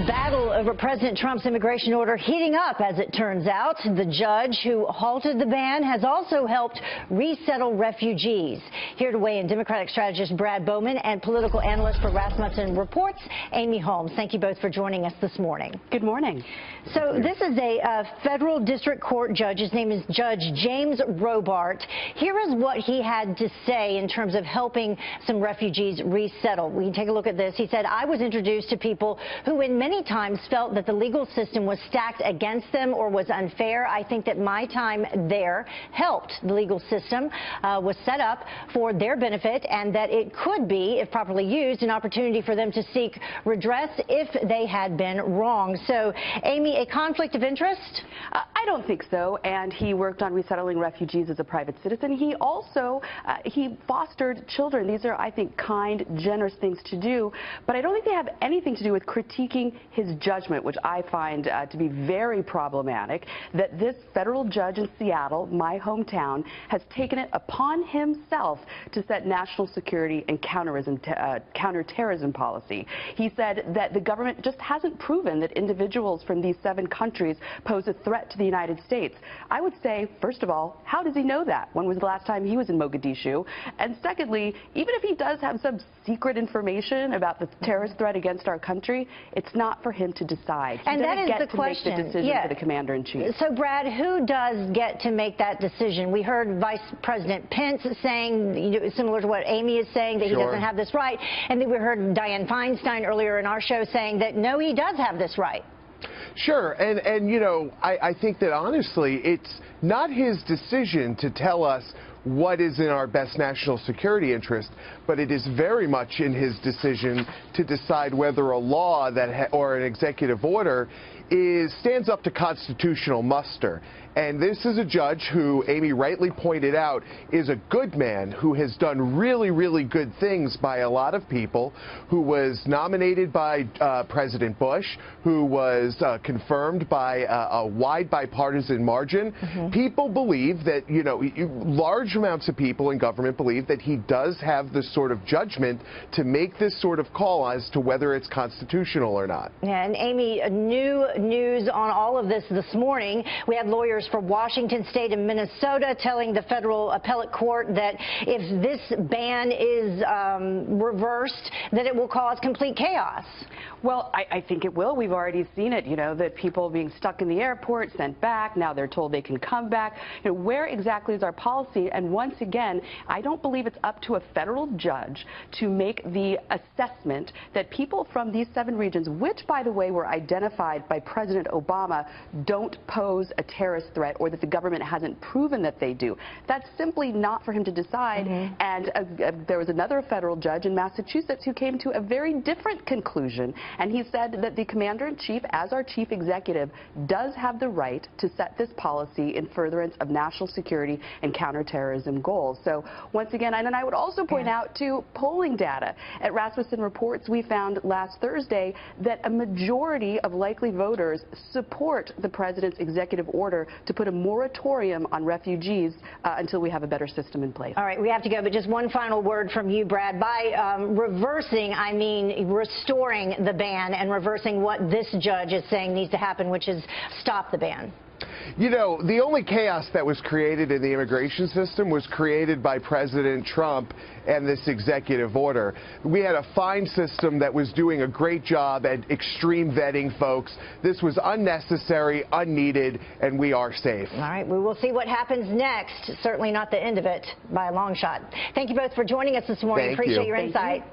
battle over President Trump's immigration order heating up, as it turns out. The judge who halted the ban has also helped resettle refugees. Here to weigh in, Democratic strategist Brad Bowman and political analyst for Rasmussen Reports, Amy Holmes. Thank you both for joining us this morning. Good morning. So this is a federal district court judge. His name is Judge James Robart. Here is what he had to say in terms of helping some refugees resettle. We can take a look at this. He said, "I was introduced to people who in many times felt that the legal system was stacked against them or was unfair. I think that my time there helped. The legal system was set up for their benefit, and that it could be, if properly used, an opportunity for them to seek redress if they had been wrong." So, Amy, a conflict of interest? I don't think so. And he worked on resettling refugees as a private citizen. He also he fostered children. These are, I think, kind, generous things to do. But I don't think they have anything to do with critiquing his judgment, which I find to be very problematic, that this federal judge in Seattle, my hometown, has taken it upon himself to set national security and counterterrorism policy. He said that the government just hasn't proven that individuals from these 7 countries pose a threat to the United States. I would say, first of all, how does he know that? When was the last time he was in Mogadishu? And secondly, even if he does have some secret information about the terrorist threat against our country, it's not for him to decide. And that is the question. Make the decision for the commander-in-chief. So, Brad, who does get to make that decision? We heard Vice President Pence saying, similar to what Amy is saying, that he doesn't have this right. And then we heard Dianne Feinstein earlier in our show saying that, no, he does have this right. Sure, and you know, I think that honestly, it's not his decision to tell us what is in our best national security interest, but it is very much in his decision to decide whether a law or an executive order stands up to constitutional muster. And this is a judge who, Amy rightly pointed out, is a good man who has done really, really good things by a lot of people, who was nominated by President Bush, who was confirmed by a wide bipartisan margin. People believe that, you know, large amounts of people in government believe that he does have the sort of judgment to make this sort of call as to whether it's constitutional or not. Yeah, and Amy, new news on all of this morning. We had lawyers for Washington State and Minnesota telling the federal appellate court that if this ban is reversed, that it will cause complete chaos. Well, I think it will. We've already seen it, you know, that people being stuck in the airport, sent back, now they're told they can come back. You know, where exactly is our policy? And once again, I don't believe it's up to a federal judge to make the assessment that people from these 7 regions, which, by the way, were identified by President Obama, don't pose a terrorist threat, or that the government hasn't proven that they do. That's simply not for him to decide. And there was another federal judge in Massachusetts who came to a very different conclusion. And he said that the commander-in-chief, as our chief executive, does have the right to set this policy in furtherance of national security and counterterrorism goals. So once again, and I would also point out to polling data. At Rasmussen Reports, we found last Thursday that a majority of likely voters support the president's executive order to put a moratorium on refugees until we have a better system in place. All right, we have to go, but just one final word from you, Brad. By reversing, I mean restoring the ban and reversing what this judge is saying needs to happen, which is stop the ban. You know, the only chaos that was created in the immigration system was created by President Trump and this executive order. We had a fine system that was doing a great job at extreme vetting, folks. This was unnecessary, unneeded, and we are safe. All right, we will see what happens next. Certainly not the end of it by a long shot. Thank you both for joining us this morning. Appreciate your insight.